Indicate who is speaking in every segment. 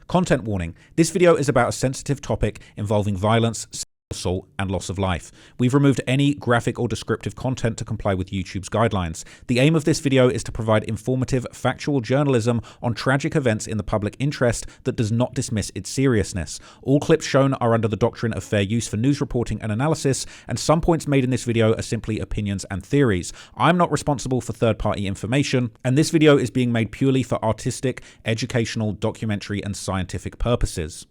Speaker 1: Content warning. This video is about a sensitive topic involving violence, assault, and loss of life. We've removed any graphic or descriptive content to comply with YouTube's guidelines. The aim of this video is to provide informative, factual journalism on tragic events in the public interest that does not dismiss its seriousness. All clips shown are under the doctrine of fair use for news reporting and analysis, and some points made in this video are simply opinions and theories. I'm not responsible for third-party information, and this video is being made purely for artistic, educational, documentary, and scientific purposes.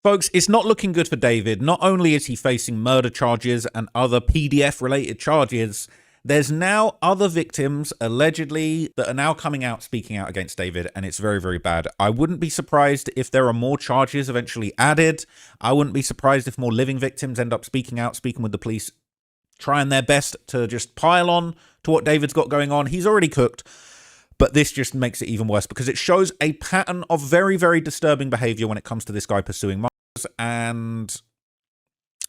Speaker 1: Folks, it's not looking good for David. Not only is he facing murder charges and other PDF-related charges, there's now other victims, allegedly, that are now coming out, speaking out against David, and it's very, very bad. I wouldn't be surprised if there are more charges eventually added. I wouldn't be surprised if more living victims end up speaking out, speaking with the police, trying their best to just pile on to what David's got going on. He's already cooked. But this just makes it even worse because it shows a pattern of very, very disturbing behavior when it comes to this guy pursuing murders. And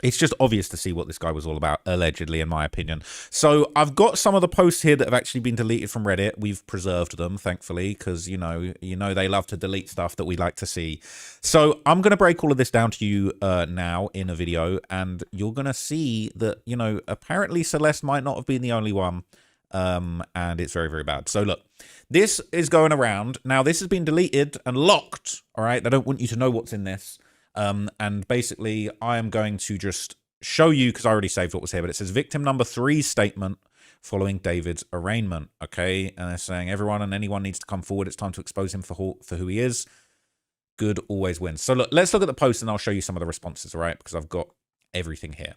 Speaker 1: it's just obvious to see what this guy was all about, allegedly, in my opinion. So I've got some of the posts here that have actually been deleted from Reddit. We've preserved them, thankfully, because, you know, they love to delete stuff that we like to see. So I'm going to break all of this down to you now in a video. And you're going to see that, you know, apparently Celeste might not have been the only one. And it's very, very bad. So look, this is going around. Now, this has been deleted and locked. All right. They don't want you to know what's in this. And basically, I am going to just show you, because I already saved what was here, but it says victim number 3's statement following David's arraignment. Okay. And they're saying everyone and anyone needs to come forward. It's time to expose him for who he is. Good always wins. So look, let's look at the post and I'll show you some of the responses. All right. Because I've got everything here.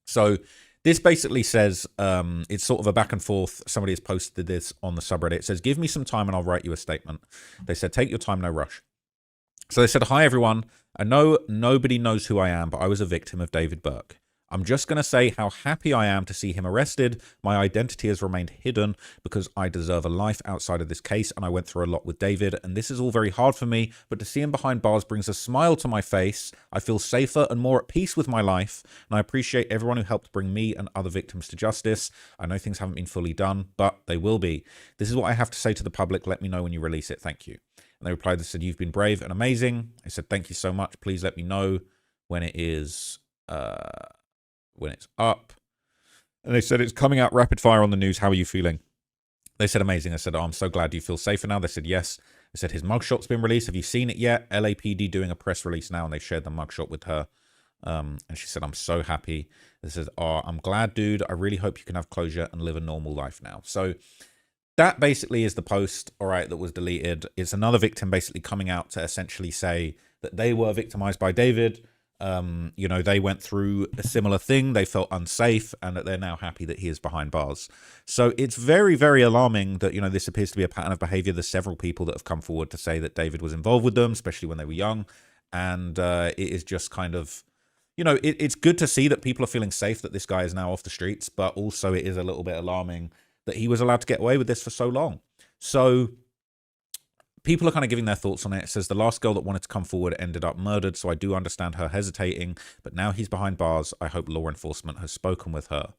Speaker 1: So this basically says, it's sort of a back and forth. Somebody has posted this on the subreddit. It says, give me some time and I'll write you a statement. They said, take your time, no rush. So they said, hi, everyone. I know nobody knows who I am, but I was a victim of David Burke. I'm just going to say how happy I am to see him arrested. My identity has remained hidden because I deserve a life outside of this case, and I went through a lot with David, and this is all very hard for me, but to see him behind bars brings a smile to my face. I feel safer and more at peace with my life, and I appreciate everyone who helped bring me and other victims to justice. I know things haven't been fully done, but they will be. This is what I have to say to the public. Let me know when you release it. Thank you. And they replied, they said, you've been brave and amazing. I said, thank you so much. Please let me know when it is... when it's up. And they said, it's coming out rapid fire on the news. How are you feeling? They said, amazing. I said, oh, I'm so glad you feel safer now. They said, yes. I said, his mugshot's been released. Have you seen it yet? LAPD doing a press release now, and they shared the mugshot with her. And she said, I'm so happy. They said, oh, I'm glad, dude. I really hope you can have closure and live a normal life now. So that basically is the post, all right, that was deleted. It's another victim basically coming out to essentially say that they were victimized by David. You know, they went through a similar thing. They felt unsafe, and that they're now happy that he is behind bars. So it's very, very alarming that, you know, this appears to be a pattern of behavior. There's several people that have come forward to say that David was involved with them, especially when they were young. And it is just kind of, you know, it's good to see that people are feeling safe that this guy is now off the streets, but also it is a little bit alarming that he was allowed to get away with this for so long. So people are kind of giving their thoughts on it. It says the last girl that wanted to come forward ended up murdered, so I do understand her hesitating, but now he's behind bars. I hope law enforcement has spoken with her.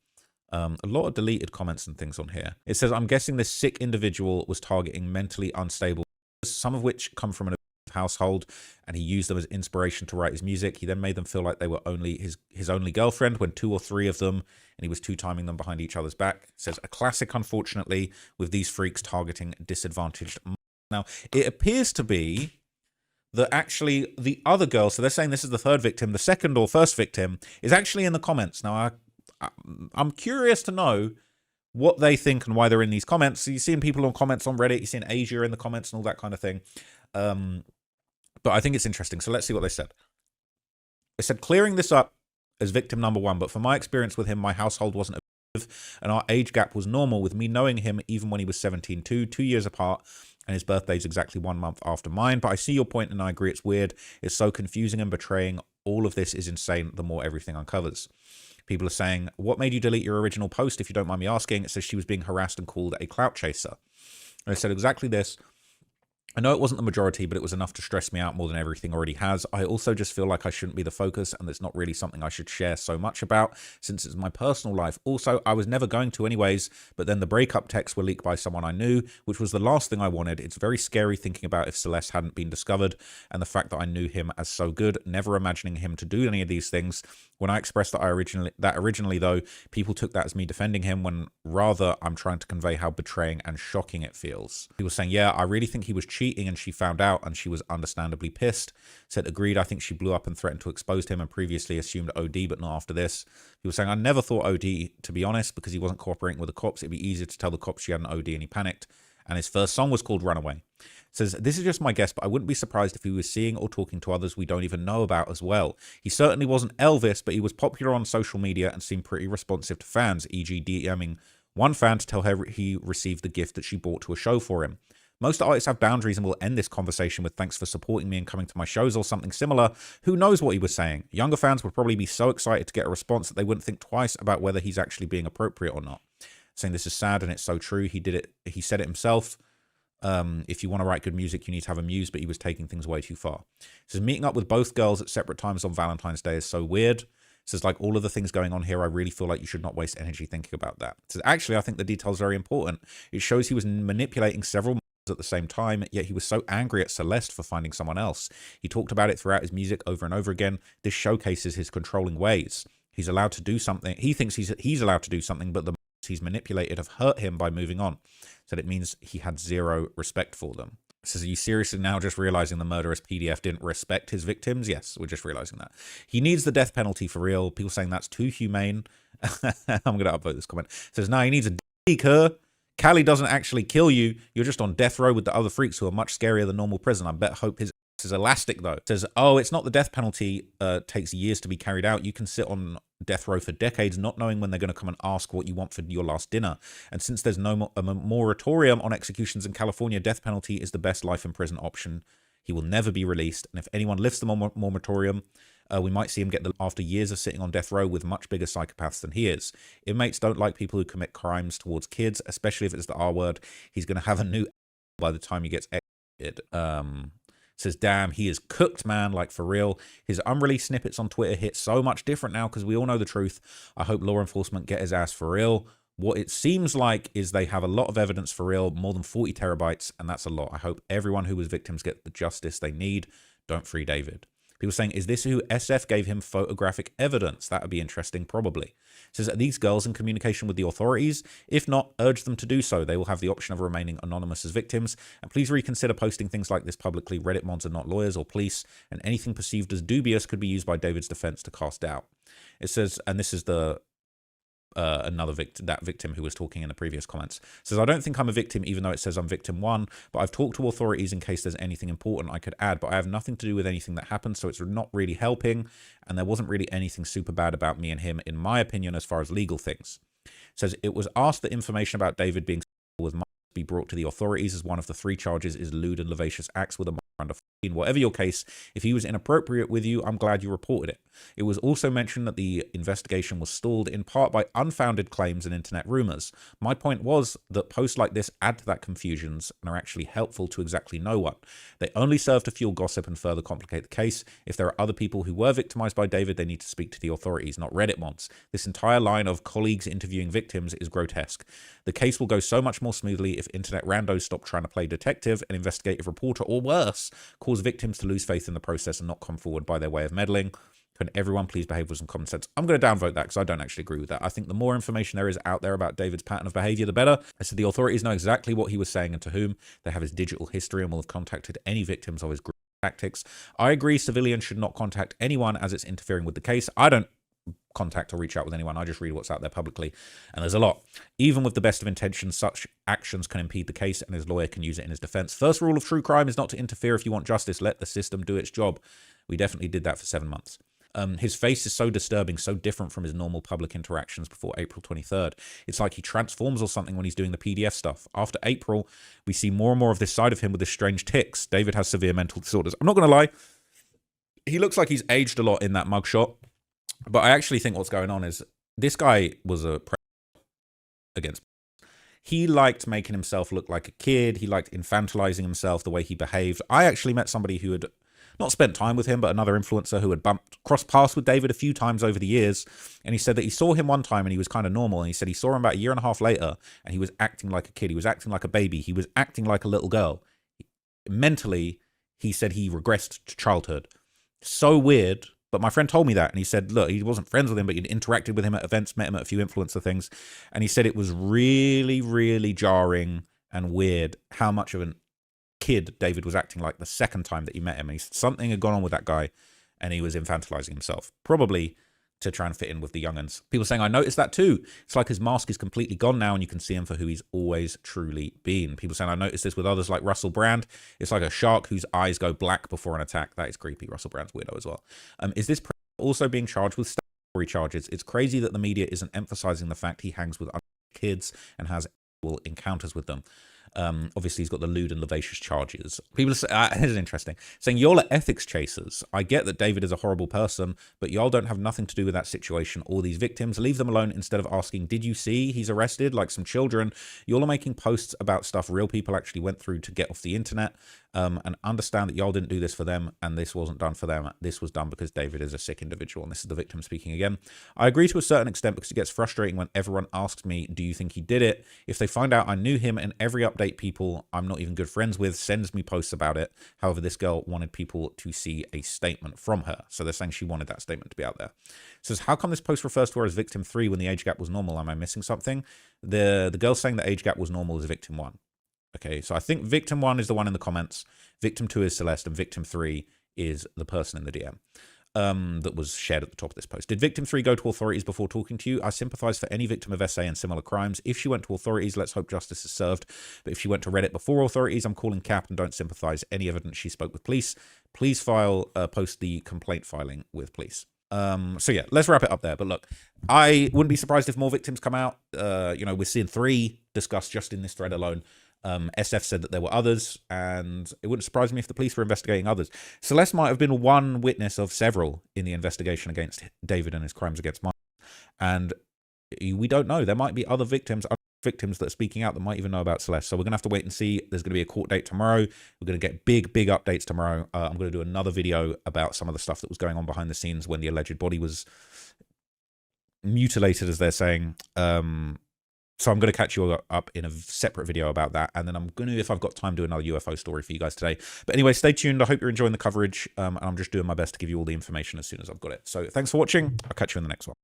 Speaker 1: A lot of deleted comments and things on here. It says, I'm guessing this sick individual was targeting mentally unstable, some of which come from an household, and he used them as inspiration to write his music. He then made them feel like they were only his only girlfriend when 2 or 3 of them, and he was two-timing them behind each other's back. It says, a classic, unfortunately, with these freaks targeting disadvantaged. Now, it appears to be that actually the other girl, so they're saying this is the 3rd victim, the 2nd or 1st victim is actually in the comments. Now, I'm curious to know what they think and why they're in these comments. So you're seeing people on comments on Reddit, you're seeing Asia in the comments and all that kind of thing. But I think it's interesting. So let's see what they said. They said, clearing this up as victim number 1, but from my experience with him, my household wasn't abusive, and our age gap was normal, with me knowing him even when he was 17 too, 2 years apart, and his birthday is exactly 1 month after mine. But I see your point, and I agree it's weird. It's so confusing and betraying. All of this is insane the more everything uncovers. People are saying, what made you delete your original post, if you don't mind me asking? It says she was being harassed and called a clout chaser. And I said exactly this. I know it wasn't the majority, but it was enough to stress me out more than everything already has. I also just feel like I shouldn't be the focus, and it's not really something I should share so much about, since it's my personal life. Also, I was never going to anyways, but then the breakup texts were leaked by someone I knew, which was the last thing I wanted. It's very scary thinking about if Celeste hadn't been discovered, and the fact that I knew him as so good, never imagining him to do any of these things. When I expressed that originally, though, people took that as me defending him, when rather I'm trying to convey how betraying and shocking it feels. People saying, yeah, I really think he was cheating and she found out and she was understandably pissed. Said, agreed, I think she blew up and threatened to expose him and previously assumed OD, but not after this. He was saying, I never thought OD, to be honest, because he wasn't cooperating with the cops. It'd be easier to tell the cops she had an OD and he panicked. And his first song was called Runaway. Says, this is just my guess, but I wouldn't be surprised if he was seeing or talking to others we don't even know about as well. He certainly wasn't Elvis, but he was popular on social media and seemed pretty responsive to fans, e.g. DMing one fan to tell her he received the gift that she bought to a show for him. Most artists have boundaries and will end this conversation with thanks for supporting me and coming to my shows or something similar. Who knows what he was saying? Younger fans would probably be so excited to get a response that they wouldn't think twice about whether he's actually being appropriate or not. Saying this is sad and it's so true. He said it himself. If you want to write good music, you need to have a muse, but he was taking things way too far. Says meeting up with both girls at separate times on Valentine's Day is so weird. Says like all of the things going on here, I really feel like you should not waste energy thinking about that. Says actually, I think the detail is very important. It shows he was manipulating several at the same time, yet he was so angry at Celeste for finding someone else. He talked about it throughout his music over and over again. This showcases his controlling ways. He's allowed to do something. He thinks he's allowed to do something, but the he's manipulated have hurt him by moving on. Said it means he had zero respect for them. Says, are you seriously now just realizing the murderous PDF didn't respect his victims? Yes, we're just realizing that. He needs the death penalty for real. People saying that's too humane. I'm going to upvote this comment. Says, no, he needs a deker. Cali doesn't actually kill you. You're just on death row with the other freaks who are much scarier than normal prison. I bet hope his is elastic though. Says, oh, it's not the death penalty takes years to be carried out. You can sit on death row for decades not knowing when they're going to come and ask what you want for your last dinner. And since there's no a moratorium on executions in California, death penalty is the best life in prison option. He will never be released. And if anyone lifts the moratorium, we might see him get after years of sitting on death row with much bigger psychopaths than he is. Inmates don't like people who commit crimes towards kids, especially if it's the R word. He's going to have a new by the time he gets executed. Says, damn, he is cooked, man, like for real. His unreleased snippets on Twitter hit so much different now because we all know the truth. I hope law enforcement get his ass for real. What it seems like is they have a lot of evidence for real, more than 40 terabytes, and that's a lot. I hope everyone who was victims get the justice they need. Don't free David. People saying, is this who SF gave him photographic evidence? That would be interesting, probably. It says, are these girls in communication with the authorities? If not, urge them to do so. They will have the option of remaining anonymous as victims. And please reconsider posting things like this publicly. Reddit mods are not lawyers or police, and anything perceived as dubious could be used by David's defense to cast doubt. It says, and this is the another victim who was talking in the previous comments. Says, I don't think I'm a victim, even though it says I'm victim 1, but I've talked to authorities in case there's anything important I could add, but I have nothing to do with anything that happened, so it's not really helping, and there wasn't really anything super bad about me and him, in my opinion, as far as legal things. Says, it was asked that information about David being was must be brought to the authorities, as one of the 3 charges is lewd and lascivious acts with a minor under 14. Whatever your case, if he was inappropriate with you, I'm glad you reported it. It was also mentioned that the investigation was stalled in part by unfounded claims and internet rumors. My point was that posts like this add to that confusions and are actually helpful to exactly no one. They only serve to fuel gossip and further complicate the case. If there are other people who were victimized by David, they need to speak to the authorities, not Reddit mods. This entire line of colleagues interviewing victims is grotesque. The case will go so much more smoothly if internet randos stop trying to play detective and investigative reporter, or worse, cause victims to lose faith in the process and not come forward by their way of meddling. Can everyone please behave with some common sense? I'm going to downvote that because I don't actually agree with that. I think the more information there is out there about David's pattern of behavior, the better. I said the authorities know exactly what he was saying and to whom. They have his digital history and will have contacted any victims of his tactics. I agree civilians should not contact anyone as it's interfering with the case. I don't contact or reach out with anyone. I just read what's out there publicly, and there's a lot. Even with the best of intentions, such actions can impede the case, and his lawyer can use it in his defense. First rule of true crime is not to interfere if you want justice. Let the system do its job. We definitely did that for 7 months. His face is so disturbing, so different from his normal public interactions before April 23rd. It's like he transforms or something when he's doing the PDF stuff. After April, we see more and more of this side of him with his strange tics. David has severe mental disorders. I'm not going to lie. He looks like he's aged a lot in that mugshot. But I actually think what's going on is this guy was a against. he liked making himself look like a kid. He liked infantilizing himself, the way he behaved. I actually met somebody who had not spent time with him, but another influencer who had crossed paths with David a few times over the years. And he said that he saw him one time and he was kind of normal. And he said he saw him about a year and a half later and he was acting like a kid. He was acting like a baby. He was acting like a little girl. Mentally, he said he regressed to childhood. So weird. But my friend told me that, and he said, look, he wasn't friends with him, but he'd interacted with him at events, met him at a few influencer things, and he said it was really, really jarring and weird how much of a kid David was acting like the second time that he met him. And he said something had gone on with that guy, and he was infantilizing himself, probably to try and fit in with the young'uns. People saying, I noticed that too. It's like his mask is completely gone now and you can see him for who he's always truly been. People saying, I noticed this with others like Russell Brand. It's like a shark whose eyes go black before an attack. That is creepy. Russell Brand's weirdo as well. Is this also being charged with statutory charges? It's crazy that the media isn't emphasizing the fact he hangs with kids and has encounters with them. Obviously, he's got the lewd and lavacious charges. People say, this is interesting, saying, y'all are ethics chasers. I get that David is a horrible person, but y'all don't have nothing to do with that situation or these victims. Leave them alone instead of asking, did you see he's arrested? Like some children. Y'all are making posts about stuff real people actually went through to get off the internet. And understand that y'all didn't do this for them and this wasn't done for them. This was done because David is a sick individual. And this is the victim speaking again. I agree to a certain extent because it gets frustrating when everyone asks me, do you think he did it? If they find out I knew him and every update people I'm not even good friends with sends me posts about it. However, this girl wanted people to see a statement from her. So they're saying she wanted that statement to be out there. It says, how come this post refers to her as victim 3 when the age gap was normal? Am I missing something? The girl saying the age gap was normal is victim 1. Okay, so I think victim 1 is the one in the comments, victim 2 is Celeste, and victim 3 is the person in the DM that was shared at the top of this post. Did victim 3 go to authorities before talking to you? I sympathize for any victim of SA and similar crimes. If she went to authorities, let's hope justice is served. But if she went to Reddit before authorities, I'm calling cap and don't sympathize. Any evidence she spoke with police, please post the complaint filing with police. So yeah, let's wrap it up there. But look, I wouldn't be surprised if more victims come out. We're seeing 3 discussed just in this thread alone. SF said that there were others, and it wouldn't surprise me if the police were investigating others. Celeste might have been one witness of several in the investigation against David and his crimes against minors. And we don't know. There might be other victims that are speaking out that might even know about Celeste. So we're going to have to wait and see. There's going to be a court date tomorrow. We're going to get big updates tomorrow. I'm going to do another video about some of the stuff that was going on behind the scenes when the alleged body was mutilated, as they're saying. So I'm going to catch you up in a separate video about that. And then I'm going to, if I've got time, do another UFO story for you guys today. But anyway, stay tuned. I hope you're enjoying the coverage. And I'm just doing my best to give you all the information as soon as I've got it. So thanks for watching. I'll catch you in the next one.